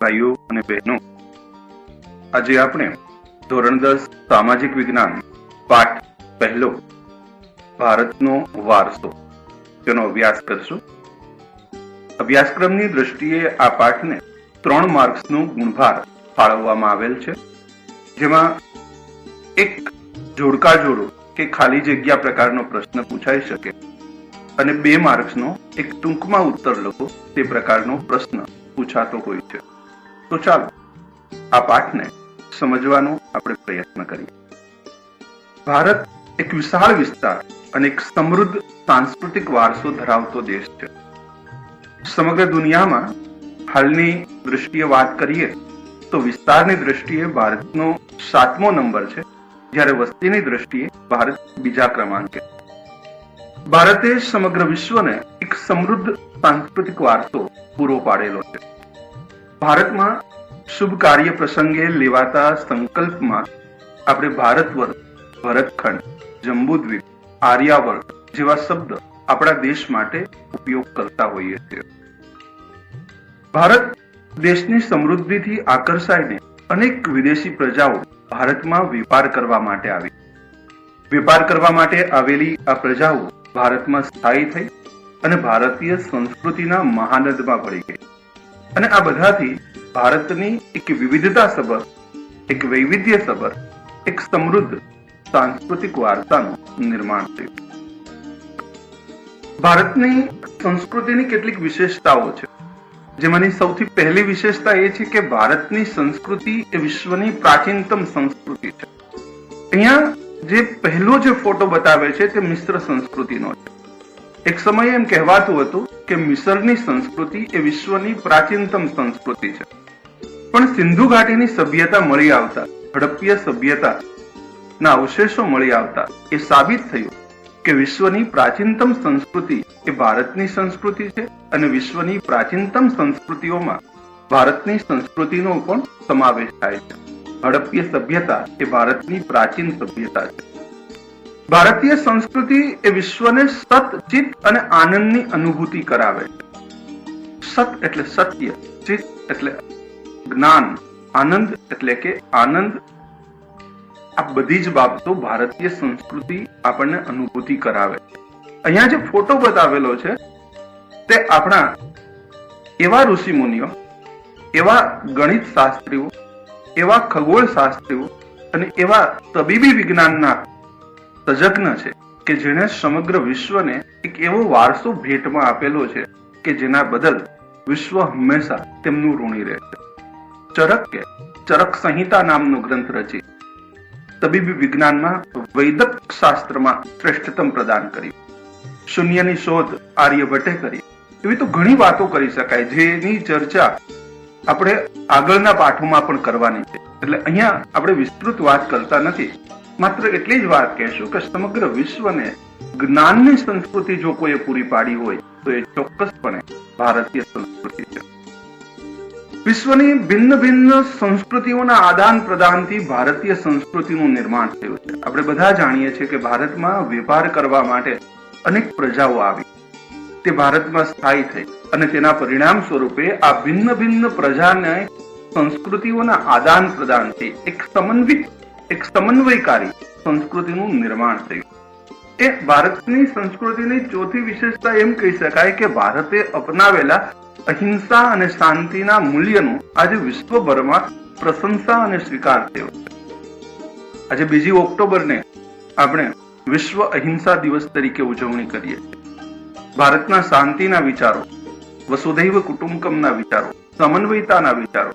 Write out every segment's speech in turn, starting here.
ભાઈઓ અને બહેનો, આજે આપણે ધોરણ 10 સામાજિક વિજ્ઞાન પાઠ પહેલો ભારતનો વારસો તેનો અભ્યાસ કરશું. અભ્યાસક્રમની દ્રષ્ટિએ આ પાઠને 3 માર્ક્સનો ગુણભાર ફાળવવામાં આવેલ છે, જેમાં એક જોડકા જોડો કે ખાલી જગ્યા પ્રકારનો પ્રશ્ન પૂછાઈ શકે અને 2 માર્ક્સનો એક ટૂંકમાં ઉત્તર લખો તે પ્રકારનો પ્રશ્ન પૂછાતો હોય છે. તો ચાલો આ પાઠને સમજવાનો આપણે પ્રયત્ન કરીએ. ભારત એક વિશાળ વિસ્તાર અને એક સમૃદ્ધ સાંસ્કૃતિક વારસો ધરાવતો દેશ છે. સમગ્ર દુનિયામાં હાલની દ્રષ્ટિએ વાત કરીએ તો વિસ્તારની દ્રષ્ટિએ ભારતનો 7મો નંબર છે, જ્યારે વસ્તીની દ્રષ્ટિએ ભારત બીજા ક્રમાંકે. ભારતે સમગ્ર વિશ્વને એક સમૃદ્ધ સાંસ્કૃતિક વારસો પૂરો પાડેલો છે. ભારતમાં શુભ કાર્ય પ્રસંગે લેવાતા સંકલ્પમાં આપણે ભારતવર્ષ, ભરતખંડ, જંબુદ્વીપ, આર્યાવર્ત જેવા શબ્દ આપણા દેશ માટે ઉપયોગ કરતા હોઈએ છીએ. ભારત દેશની સમૃદ્ધિથી આકર્ષાઈને અનેક વિદેશી પ્રજાઓ ભારતમાં વેપાર કરવા માટે આવી. વેપાર કરવા માટે આવેલી આ પ્રજાઓ ભારતમાં સ્થાયી થઈ અને ભારતીય સંસ્કૃતિના મહાનદમાં ભળી ગઈ. અને આ બધાથી ભારતની એક વિવિધતાસભર, એક વૈવિધ્યસભર, એક સમૃદ્ધ સાંસ્કૃતિક વારસાનું નિર્માણ થયું. ભારતની સંસ્કૃતિની કેટલીક વિશેષતાઓ છે, જેમાંની સૌથી પહેલી વિશેષતા એ છે કે ભારતની સંસ્કૃતિ એ વિશ્વની પ્રાચીનતમ સંસ્કૃતિ છે. અહીંયા જે પહેલો જે ફોટો બતાવે છે તે મિશ્ર સંસ્કૃતિનો છે. એક સમયે એમ કહેવાતું હતું કે મિસરની સંસ્કૃતિ એ વિશ્વની પ્રાચીનતમ સંસ્કૃતિ છે, પણ સિંધુ ઘાટીની સભ્યતા મળી આવતા, હડપ્પીય સભ્યતા ના અવશેષો મળી આવતા એ સાબિત થયું કે વિશ્વની પ્રાચીનતમ સંસ્કૃતિ એ ભારતની સંસ્કૃતિ છે અને વિશ્વની પ્રાચીનતમ સંસ્કૃતિઓમાં ભારતની સંસ્કૃતિનો પણ સમાવેશ થાય છે. હડપ્પીય સભ્યતા એ ભારતની પ્રાચીન સભ્યતા છે. ભારતીય સંસ્કૃતિ એ વિશ્વને સત, ચિત્ત અને આનંદની અનુભૂતિ કરાવે છે. સત એટલે સત્ય, ચિત્ત એટલે જ્ઞાન, આનંદ એટલે કે આનંદ. આ બધી જ બાબતો ભારતીય સંસ્કૃતિ આપણને અનુભૂતિ કરાવે છે. અહીંયા જે ફોટો બતાવેલો છે તે આપણા એવા ઋષિ મુનિઓ, એવા ગણિત શાસ્ત્રીઓ, એવા ખગોળ શાસ્ત્રીઓ અને એવા તબીબી વિજ્ઞાનના તજજ્ઞ છે કે જેણે સમગ્ર વિશ્વને એક એવો વારસો ભેટમાં આપેલો છે કે જેના બદલ વિશ્વ હંમેશા તેમનું ઋણી રહે છે. ચરકે ચરક સંહિતા નામનો ગ્રંથ રચી તબીબી વિજ્ઞાનમાં વૈદક શાસ્ત્રમાં શ્રેષ્ઠતમ પ્રદાન કર્યું. શૂન્યની શોધ આર્યભટ્ટે કરી. એવી તો ઘણી વાતો કરી શકાય, જેની ચર્ચા આપણે આગળના પાઠોમાં પણ કરવાની છે. એટલે અહીંયા આપણે વિસ્તૃત વાત કરતા નથી, માત્ર એટલી જ વાત કહેશું કે સમગ્ર વિશ્વને જ્ઞાનની સંસ્કૃતિ જો કોઈએ પૂરી પાડી હોય તો એ ચોક્કસપણે ભારતીય સંસ્કૃતિ છે. વિશ્વની ભિન્ન ભિન્ન સંસ્કૃતિઓના આદાન પ્રદાનથી ભારતીય સંસ્કૃતિનું નિર્માણ થયું છે. આપણે બધા જાણીએ છીએ કે ભારતમાં વેપાર કરવા માટે અનેક પ્રજાઓ આવી, તે ભારતમાં સ્થાયી થઈ અને તેના પરિણામ સ્વરૂપે આ ભિન્ન ભિન્ન પ્રજાને સંસ્કૃતિઓના આદાન પ્રદાનથી એક સમન્વિત, એક સમન્વયકારી સંસ્કૃતિનું નિર્માણ થયું. એ ભારતની સંસ્કૃતિની ચોથી વિશેષતા એમ કહી શકાય કે ભારતે અપનાવેલા અહિંસા અને શાંતિના મૂલ્યનું આજે વિશ્વભરમાં પ્રશંસા અને સ્વીકાર થયો છે. આજે 2 ઓક્ટોબરને આપણે વિશ્વ અહિંસા દિવસ તરીકે ઉજવણી કરીએ છીએ. ભારતના શાંતિના વિચારો, વસુધૈવ કુટુંબકમના વિચારો, સમન્વયતાના વિચારો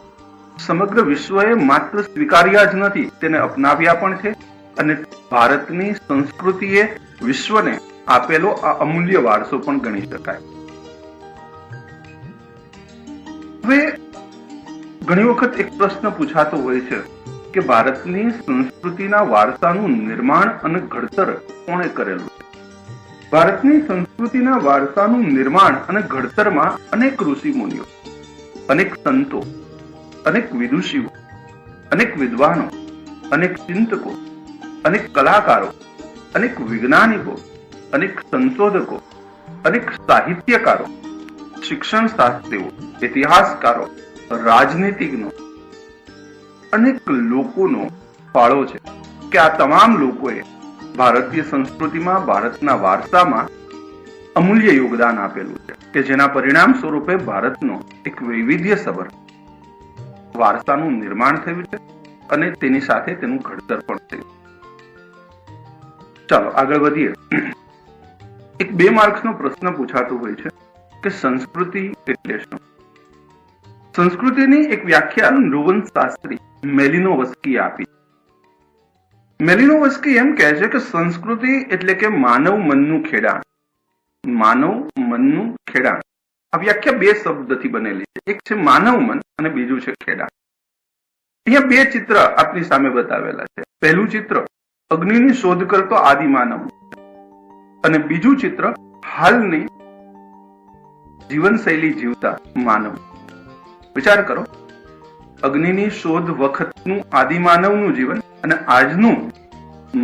સમગ્ર વિશ્વએ માત્ર સ્વીકાર્યા જ નથી, તેને અપનાવ્યા પણ છે અને ભારતની સંસ્કૃતિએ વિશ્વને આપેલો આ અમૂલ્ય વારસો પણ ગણી શકાય. હવે ઘણી વખત એક પ્રશ્ન પૂછાતો હોય છે કે ભારતની સંસ્કૃતિના વારસાનું નિર્માણ અને ઘડતર કોણે કરેલું છે? ભારતની સંસ્કૃતિના વારસાનું નિર્માણ અને ઘડતરમાં અનેક ઋષિ મુનિઓ, અનેક સંતો, અનેક વિદુષીઓ, અનેક વિદ્વાનો, અનેક ચિંતકો, અનેક કલાકારો, અનેક વૈજ્ઞાનિકો, અનેક સંશોધકો અનેક સાહિત્યકારો, શિક્ષણ શાસ્ત્રીઓ, ઇતિહાસકારો, રાજનીતિજ્ઞો, અનેક લોકોનો ફાળો છે કે આ તમામ લોકોએ ભારતીય સંસ્કૃતિમાં, ભારતના વારસામાં અમૂલ્ય યોગદાન આપેલું છે કે જેના પરિણામ સ્વરૂપે ભારતનો એક વૈવિધ્યસભર વારસાનું નિર્માણ થયું છે અને તેની સાથે તેનું ઘડતર પણ થયું. ચાલો આગળ વધીએ. એક 2 માર્ક્સનો પ્રશ્ન પૂછાતો હોય છે કે સંસ્કૃતિ એટલે શું? સંસ્કૃતિની એક વ્યાખ્યા રોમન શાસ્ત્રી મેલિનોવસ્કી આપી. મેલિનોવસ્કી એમ કહે છે કે સંસ્કૃતિ એટલે કે માનવ મનનું ખેડાણ. માનવ મનનું ખેડાણ. આ વ્યાખ્યા 2 શબ્દથી બનેલી છે. એક છે માનવ મન અને બીજું છે ખેડાણ. અહીંયા 2 ચિત્ર આપની સામે બતાવેલા છે. પહેલું ચિત્ર અગ્નિની શોધ કરતો આદિમાનવ અને બીજું ચિત્ર હાલની જીવનશૈલી જીવતા માનવ. વિચાર કરો, અગ્નિની શોધ વખતનું આદિમાનવનું જીવન અને આજનું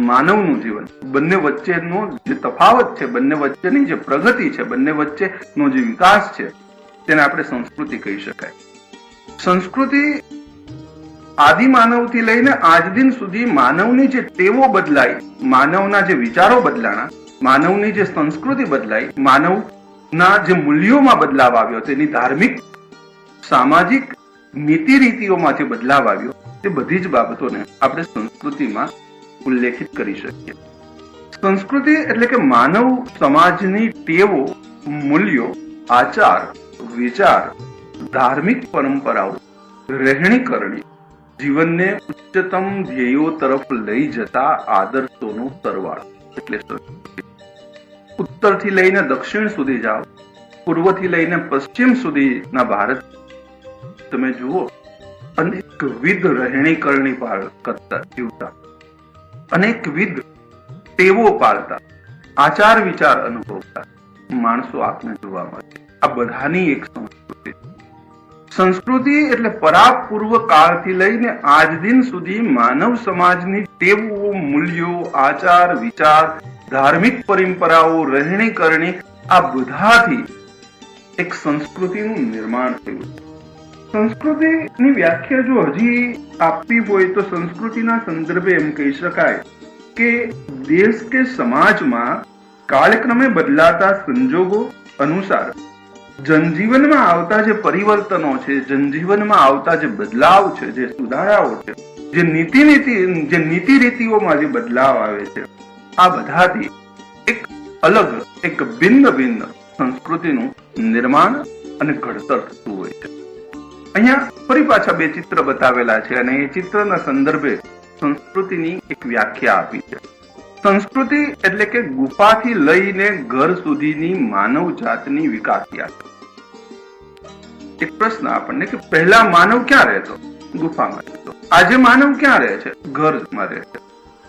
માનવનું જીવન, બંને વચ્ચેનો જે તફાવત છે, બંને વચ્ચેની જે પ્રગતિ છે, બંને વચ્ચેનો જે વિકાસ છે, તેને આપણે સંસ્કૃતિ કહી શકાય. સંસ્કૃતિ આદિમાનવથી લઈને આજ દિન સુધી માનવની જે ટેવો બદલાઈ, માનવના જે વિચારો બદલાણા, માનવની જે સંસ્કૃતિ બદલાઈ, માનવના જે મૂલ્યોમાં બદલાવ આવ્યો, તેની ધાર્મિક, સામાજિક નીતિ રીતિઓમાં જે બદલાવ આવ્યો, તે બધી જ બાબતોને આપણે સંસ્કૃતિમાં ઉલ્લેખિત કરી શકીએ. સંસ્કૃતિ એટલે કે માનવ સમાજની ટેવો, મૂલ્યો, આચાર, વિચાર, ધાર્મિક પરંપરાઓ, રહેણી કરણી, જીવનને ઉચ્ચતમ ધ્યેયો તરફ લઈ જતા આદર્શોનો સરવાળો એટલે સંસ્કૃતિ. ઉત્તરથી લઈને દક્ષિણ સુધી જાઓ, પૂર્વથી લઈને પશ્ચિમ સુધીના ભારત તમે જુઓ, અનેકવિધ રહેણી કરણી કરતા જીવતા, અનેકવિધ ટેવો પાળતા, આચાર વિચાર અનુભવતા માણસો આપને જોવા મળે. આ બધાની એક સંસ્કૃતિ. સંસ્કૃતિ એટલે પરાપૂર્વ કાળથી લઈને આજ દિન સુધી માનવ સમાજની ટેવો, મૂલ્યો, આચાર વિચાર, ધાર્મિક પરંપરાઓ, રહેણી કરણી, આ બધાથી એક સંસ્કૃતિનું નિર્માણ થયું. સંસ્કૃતિની વ્યાખ્યા જો હજી આપવી હોય તો સંસ્કૃતિના સંદર્ભે એમ કહી શકાય કે દેશ કે સમાજમાં કાળક્રમે બદલાતા સંજોગો અનુસાર જનજીવનમાં આવતા જે પરિવર્તનો છે, જનજીવનમાં આવતા જે બદલાવ છે, જે સુધારાઓ છે, જે નીતિ રીતિઓમાં જે બદલાવ આવે છે, આ બધાથી એક અલગ, એક ભિન્ન સંસ્કૃતિનું નિર્માણ અને ઘડતર થતું હોય છે. અહીંયા ફરી પાછા 2 ચિત્ર બતાવેલા છે અને એ ચિત્રના સંદર્ભે સંસ્કૃતિની એક વ્યાખ્યા આપી છે. સંસ્કૃતિ એટલે કે ગુફાથી લઈને ઘર સુધીની માનવ જાતની વિકાસ યાત્રા. એક પ્રશ્ન આપણને કે પહેલા માનવ ક્યાં રહેતો? ગુફામાં રહેતો. આજે માનવ ક્યાં રહે છે? ઘરમાં રહે છે.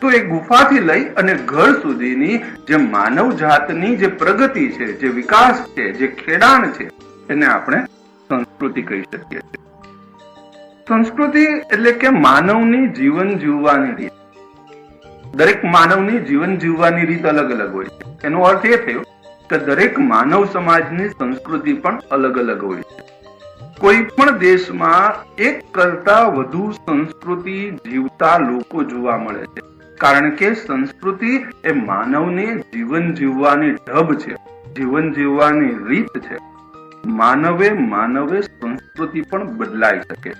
તો એ ગુફાથી લઈ અને ઘર સુધીની જે માનવ જાતની જે પ્રગતિ છે, જે વિકાસ છે, જે ખેડાણ છે, એને આપણે સંસ્કૃતિ કહી શકીએ છીએ. સંસ્કૃતિ એટલે કે માનવની જીવન જીવવાની રીત. દરેક માનવની જીવન જીવવાની રીત અલગ અલગ હોય છે. એનો અર્થ એ થયો કે દરેક માનવ સમાજની સંસ્કૃતિ પણ અલગ અલગ હોય છે. કોઈ પણ દેશમાં એક કરતા વધુ સંસ્કૃતિ જીવતા લોકો જોવા મળે છે, કારણ કે સંસ્કૃતિ એ માનવને જીવન જીવવાની ઢબ છે, જીવન જીવવાની રીત છે. માનવે સંસ્કૃતિ પણ બદલાઈ શકે.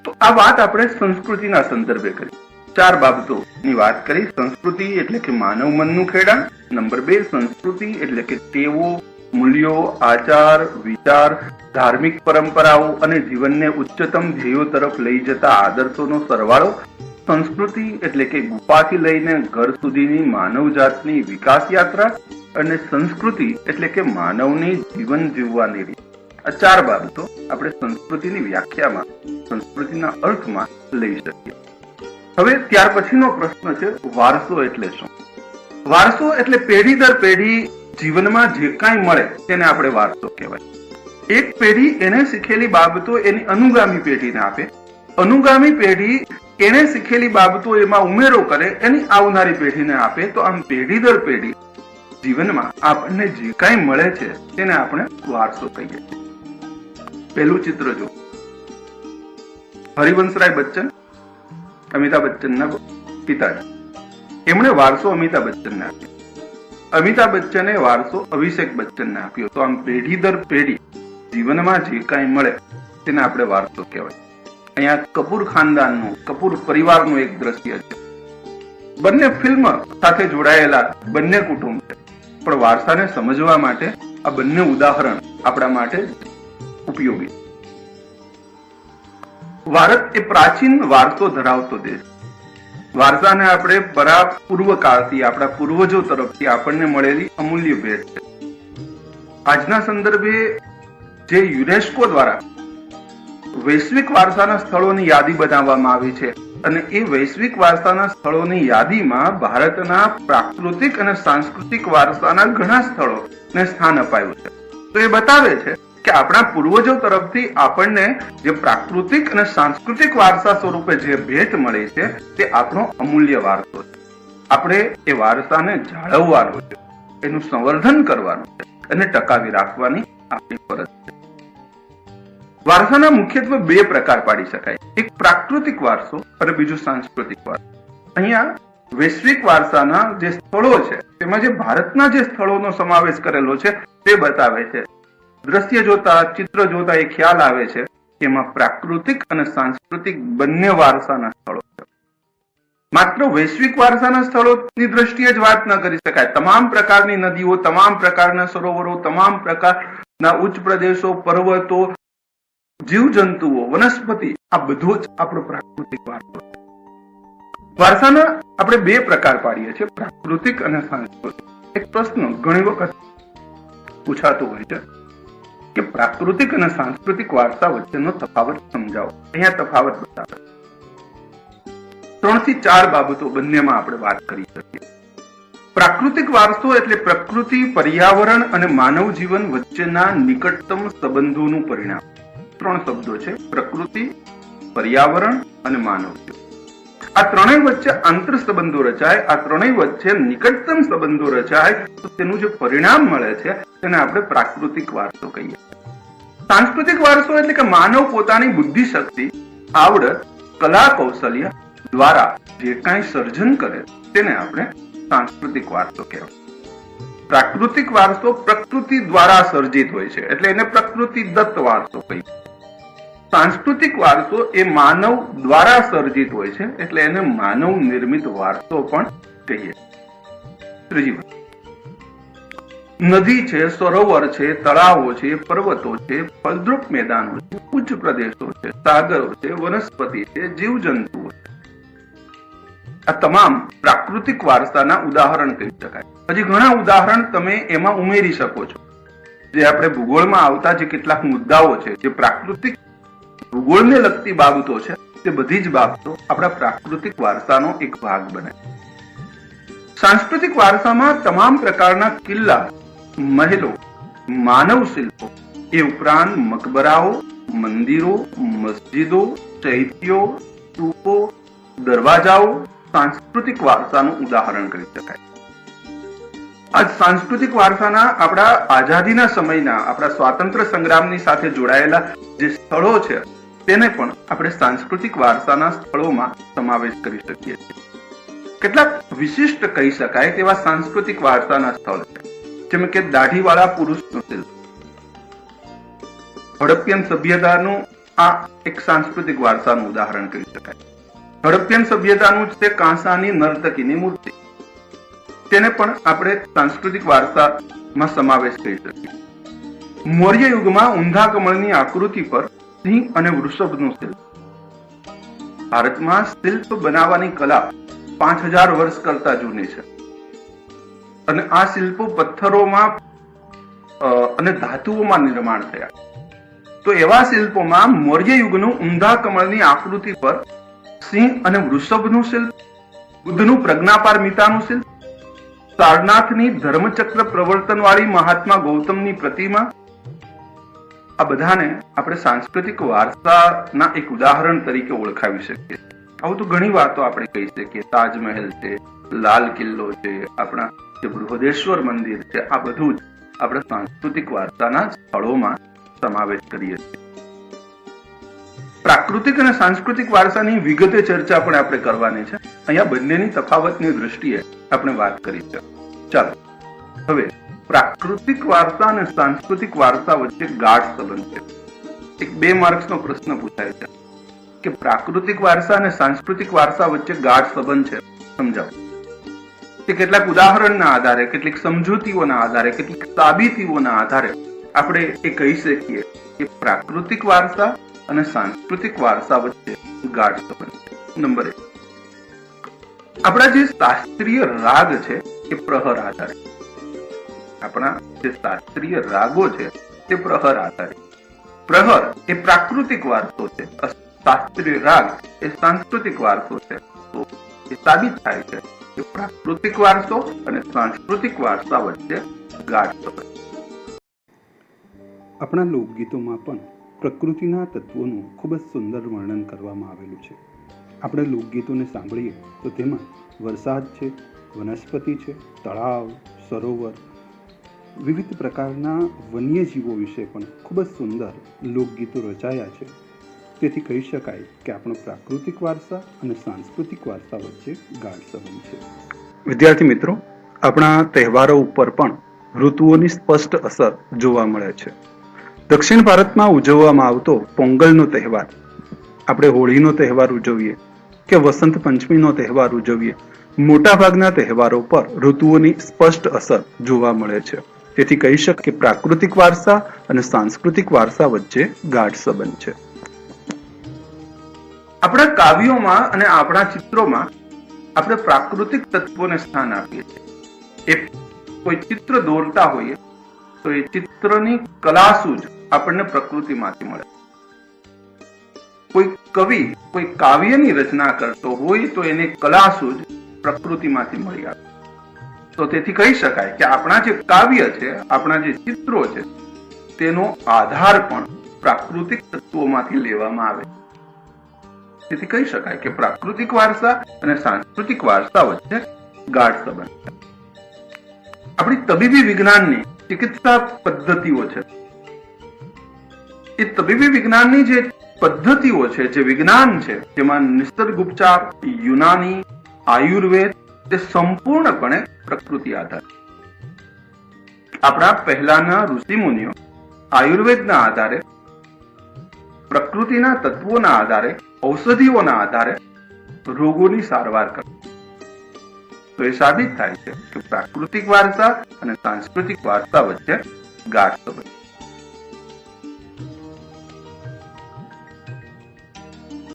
તો આ વાત આપણે સંસ્કૃતિના સંદર્ભે કરી. 4 બાબતોની વાત કરી. સંસ્કૃતિ એટલે કે માનવ મનનું ખેડાણ. નંબર 2, સંસ્કૃતિ એટલે કે ટેવો, મૂલ્યો, આચાર વિચાર, ધાર્મિક પરંપરાઓ અને જીવનને ઉચ્ચતમ ધ્યેયો તરફ લઈ જતા આદર્શોનો સરવાળો. સંસ્કૃતિ એટલે કે ગુફાથી લઈને ઘર સુધીની માનવ જાતની વિકાસ યાત્રા. અને સંસ્કૃતિ એટલે કે માનવની જીવન જીવવાની રીત. આ 4 બાબતો આપણે સંસ્કૃતિની વ્યાખ્યામાં, સંસ્કૃતિના અર્થમાં લઈ શકીએ. હવે ત્યાર પછીનો પ્રશ્ન છે વારસો એટલે શું? વારસો એટલે પેઢી દર પેઢી જીવનમાં જે કાંઈ મળે તેને આપણે વારસો કહેવાય. એક પેઢી એને શીખેલી બાબતો એની અનુગામી પેઢીને આપે, અનુગામી પેઢી એને શીખેલી બાબતો એમાં ઉમેરો કરે, એની આવનારી પેઢીને આપે. તો આમ પેઢી દર પેઢી જીવનમાં આપણને જે કાંઈ મળે છે તેને આપણે વારસો કહીએ છીએ. પહેલું ચિત્ર જો, હરિવંશરાય બચ્ચન, અમિતાભ બચ્ચનના પિતાજી, એમણે વારસો અમિતાભ બચ્ચનને આપ્યો. અમિતાભ બચ્ચને વારસો અભિષેક બચ્ચનને આપ્યો. તો આમ પેઢી દર પેઢી જીવનમાં જે કાંઈ મળે તેને આપણે વારસો કહેવાય. અહીંયા કપૂર ખાનદાનનું, કપૂર પરિવારનું એક દ્રશ્ય છે. બંને ફિલ્મ સાથે જોડાયેલા બંને કુટુંબ છે, પણ વારસાને સમજવા માટે આ બંને ઉદાહરણ આપણા માટે ઉપયોગી. ભારત એ પ્રાચીન વારસો ધરાવતો દેશ. વારસાને આપણે પૂર્વકાળથી આપણા પૂર્વજો તરફથી આપણને મળેલી અમૂલ્ય ભેટ છે. આજના સંદર્ભે જે યુનેસ્કો દ્વારા વૈશ્વિક વારસાના સ્થળોની યાદી બનાવવામાં આવી છે અને એ વૈશ્વિક વારસાના સ્થળોની યાદીમાં ભારતના પ્રાકૃતિક અને સાંસ્કૃતિક વારસાના ઘણા સ્થળોને સ્થાન અપાયું છે. તો એ બતાવે છે કે આપણા પૂર્વજો તરફથી આપણને જે પ્રાકૃતિક અને સાંસ્કૃતિક વારસા સ્વરૂપે જે ભેટ મળી છે તે આપણો અમૂલ્ય વારસો છે. આપણે એ વારસાને જાળવવાનો છે, એનું સંવર્ધન કરવાનું છે અને ટકાવી રાખવાની આપણી ફરજ છે. વારસાના મુખ્યત્વે બે પ્રકાર પાડી શકાય, એક પ્રાકૃતિક વારસો અને બીજું સાંસ્કૃતિક વારસો. અહીંયા વૈશ્વિક વારસાના જે સ્થળો છે તેમાં જે ભારતના જે સ્થળોનો સમાવેશ કરેલો છે તે બતાવે છે. દ્રશ્ય જોતા, ચિત્ર જોતા એ ખ્યાલ આવે છે કે એમાં પ્રાકૃતિક અને સાંસ્કૃતિક બંને વારસાના સ્થળો છે. માત્ર વૈશ્વિક વારસાના સ્થળોની દ્રષ્ટિએ જ વાત ન કરી શકાય. તમામ પ્રકારની નદીઓ, તમામ પ્રકારના સરોવરો, તમામ પ્રકારના ઉચ્ચ પ્રદેશો, પર્વતો, જીવજંતુઓ, વનસ્પતિ, આ બધું જ આપણો પ્રાકૃતિક વારસો છે. વારસાના આપણે બે પ્રકાર પાડીએ છીએ, પ્રાકૃતિક અને સાંસ્કૃતિક. એક પ્રશ્ન ઘણી વખત પૂછાતો હોય છે કે પ્રાકૃતિક અને સાંસ્કૃતિક વારસા વચ્ચેનો તફાવત સમજાવો. અહીંયા તફાવત બતાવે. 3 થી 4 બાબતો બંનેમાં આપણે વાત કરી શકીએ. પ્રાકૃતિક વારસો એટલે પ્રકૃતિ, પર્યાવરણ અને માનવ જીવન વચ્ચેના નિકટતમ સંબંધોનું પરિણામ. 3 શબ્દો છે, પ્રકૃતિ, પર્યાવરણ અને માનવ જીવન. આ ત્રણેય વચ્ચે આંતર સંબંધો રચાય, આ ત્રણેય વચ્ચે નિકટતમ સંબંધો રચાય તો તેનું જે પરિણામ મળે છે તેને આપણે પ્રાકૃતિક વારસો કહીએ. સાંસ્કૃતિક વારસો એટલે કે માનવ પોતાની બુદ્ધિ શક્તિ, આવડત, કલા કૌશલ્ય દ્વારા જે કાંઈ સર્જન કરે તેને આપણે સાંસ્કૃતિક વારસો કહેવાય. પ્રાકૃતિક વારસો પ્રકૃતિ દ્વારા સર્જિત હોય છે એટલે એને પ્રકૃતિ દત્ત વારસો કહીએ. સાંસ્કૃતિક વારસો એ માનવ દ્વારા સર્જિત હોય છે એટલે એને માનવ નિર્મિત વારસો પણ કહીએ. ત્રીજી વાત, નદી છે, સરોવર છે, તળાવો છે, પર્વતો છે, ફળદ્રુપ મેદાનો છે, ઉચ્ચ પ્રદેશો છે, સાગરો છે, વનસ્પતિ છે, જીવજંતુઓ છે, આ તમામ પ્રાકૃતિક વારસાના ઉદાહરણ કહી શકાય. હજી ઘણા ઉદાહરણ તમે એમાં ઉમેરી શકો છો. જે આપણે ભૂગોળમાં આવતા જે કેટલાક મુદ્દાઓ છે, જે પ્રાકૃતિક ભૂગોળને લગતી બાબતો છે, તે બધી જ બાબતો આપણા પ્રાકૃતિક વારસાનો એક ભાગ બને. સાંસ્કૃતિક વારસામાં તમામ પ્રકારના કિલ્લા, મહેલો, માનવ શિલ્પો, એ ઉપરાંત મકબરાઓ, મંદિરો, મસ્જિદો, ચૈત્યો, સ્તૂપો, દરવાજાઓ સાંસ્કૃતિક વારસાનું ઉદાહરણ કરી શકાય. આ સાંસ્કૃતિક વારસાના આપણા આઝાદીના સમયના, આપણા સ્વાતંત્ર્ય સંગ્રામની સાથે જોડાયેલા જે સ્થળો છે તેને પણ આપણે સાંસ્કૃતિક વારસાના સ્થળોમાં સમાવેશ કરી શકીએ છીએ. કેટલાક વિશિષ્ટ કહી શકાય તેવા સાંસ્કૃતિક વારસાના સ્થળ છે, જેમ કે દાઢીવાળા પુરુષનું શિલ્પ. હડપ્પિયન સભ્યતાનું આ એક સાંસ્કૃતિક વારસાનું ઉદાહરણ કહી શકાય. હડપ્પિયન સભ્યતાનું તે કાંસાની નર્તકીની મૂર્તિ, તેને પણ આપણે સાંસ્કૃતિક વારસામાં સમાવેશ કરી શકીએ. મૌર્ય યુગમાં ઊંધા કમળની આકૃતિ પર સિંહ અને વૃષભનું શિલ્પ. ભારતમાં શિલ્પ બનાવવાની કલા 5000 વર્ષ કરતા જૂની છે અને આ શિલ્પો પથ્થરોમાં અને ધાતુઓમાં નિર્માણ થયા. તો એવા શિલ્પોમાં મૌર્ય યુગનું ઊંધા કમળની આકૃતિ પર સિંહ અને વૃષભનું શિલ્પ, બુદ્ધનું પ્રજ્ઞાપારમિતાનું શિલ્પ, સારનાથની ધર્મચક્ર પ્રવર્તન વાળી મહાત્મા ગૌતમની પ્રતિમા, આ બધાને આપણે સાંસ્કૃતિક વારસાના એક ઉદાહરણ તરીકે ઓળખાવી શકીએ. આવું તો ઘણી વાતો આપણે કહી શકીએ. તાજમહેલ છે, લાલ કિલ્લો છે, આપણા જે બૃહદેશ્વર મંદિર છે, આ બધું જ આપણે સાંસ્કૃતિક વારસાના સ્થળોમાં સમાવેશ કરીએ છીએ. પ્રાકૃતિક અને સાંસ્કૃતિક વારસાની વિગતે ચર્ચા પણ આપણે કરવાની છે. અહીંયા બંનેની તફાવતની દ્રષ્ટિએ આપણે વાત કરી છે. ચાલો હવે પ્રાકૃતિક વારસા અને સાંસ્કૃતિક વારસા વચ્ચે ગાઢ સંબંધ છે. એક 2 માર્ક્સનો પ્રશ્ન પૂછાય છે કે પ્રાકૃતિક વારસા અને સાંસ્કૃતિક વારસા વચ્ચે ગાઢ સંબંધ છે, સમજાવો. તે કેટલાક ઉદાહરણના આધારે, કેટલીક સમજૂતીઓના આધારે, કેટલીક સાબિતીઓના આધારે આપણે એ કહી શકીએ કે પ્રાકૃતિક વારસા અને સાંસ્કૃતિક વારસા વચ્ચે ગાઢ સંબંધ છે. નંબર 1, આપણા જે શાસ્ત્રીય રાગ છે એ પ્રહર આધારિત. આપણા જે શાસ્ત્રીય રાગો છે તે પ્રહર આધારિત. પ્રહર એ પ્રાકૃતિક વારસો છે, શાસ્ત્રીય રાગ એ સાંસ્કૃતિક વારસો છે. તો એ સાબિત થાય છે કે પ્રાકૃતિક વારસો અને સાંસ્કૃતિક વારસા વચ્ચે ગાઢ સંબંધ. આપણા લોકગીતોમાં પણ પ્રકૃતિના તત્વોનું ખૂબ જ સુંદર વર્ણન કરવામાં આવેલું છે. આપણે લોકગીતોને સાંભળીએ તો તેમાં વરસાદ છે, વનસ્પતિ છે, તળાવ, સરોવર, વિવિધ પ્રકારના વન્યજીવો વિશે પણ ખૂબ જ સુંદર લોકગીતો રચાયા છે. તેથી કહી શકાય કે આપણો પ્રાકૃતિક વારસા અને સાંસ્કૃતિક વારસા વચ્ચે ગાઢ સંબંધ છે. વિદ્યાર્થી મિત્રો, આપણા તહેવારો ઉપર પણ ઋતુઓની સ્પષ્ટ અસર જોવા મળે છે. દક્ષિણ ભારતમાં ઉજવવામાં આવતો પોંગલનો તહેવાર, આપણે હોળીનો તહેવાર ઉજવીએ કે વસંત પંચમીનો તહેવાર ઉજવીએ, મોટાભાગના તહેવારો પર ઋતુઓની સ્પષ્ટ અસર જોવા મળે છે. તેથી કહી શકાય કે પ્રાકૃતિક વારસા અને સાંસ્કૃતિક વારસા વચ્ચે ગાઢ સંબંધ છે. આપણા કાવ્યોમાં અને આપણા ચિત્રોમાં આપણે પ્રાકૃતિક તત્વોને સ્થાન આપીએ છીએ. એ કોઈ ચિત્ર દોરતા હોઈએ તો એ ચિત્રની કલાસૂઝ આપણને પ્રકૃતિમાંથી મળે. કોઈ કવિ કોઈ કાવ્યની રચના કરતો હોય તો એને કલાસૂઝ પ્રકૃતિમાંથી મળી આવે. તો તેથી કહી શકાય કે આપણા જે કાવ્ય છે, આપણા જે ચિત્રો છે, તેનો આધાર પણ પ્રાકૃતિક તત્વોમાંથી લેવામાં આવે. તેથી કહી શકાય કે પ્રાકૃતિક વારસા અને સાંસ્કૃતિક વારસા વચ્ચે ગાઢ સંબંધ છે. આપણી તબીબી વિજ્ઞાનની ચિકિત્સા પદ્ધતિઓ છે, એ તબીબી વિજ્ઞાનની જે પદ્ધતિઓ છે, જે વિજ્ઞાન છે, જેમાં નિસર્ગ ઉપચાર, યુનાની, આયુર્વેદ, તે સંપૂર્ણપણે પ્રકૃતિ આધારિત. આપણા પહેલાના ઋષિમુનિઓ આયુર્વેદના આધારે, પ્રકૃતિના તત્વોના આધારે, ઔષધિઓના આધારે રોગોની સારવાર કરતા. તો એ સાબિત થાય છે કે પ્રાકૃતિક વારસા અને સાંસ્કૃતિક વારસા વચ્ચે ગાઢ સંબંધ.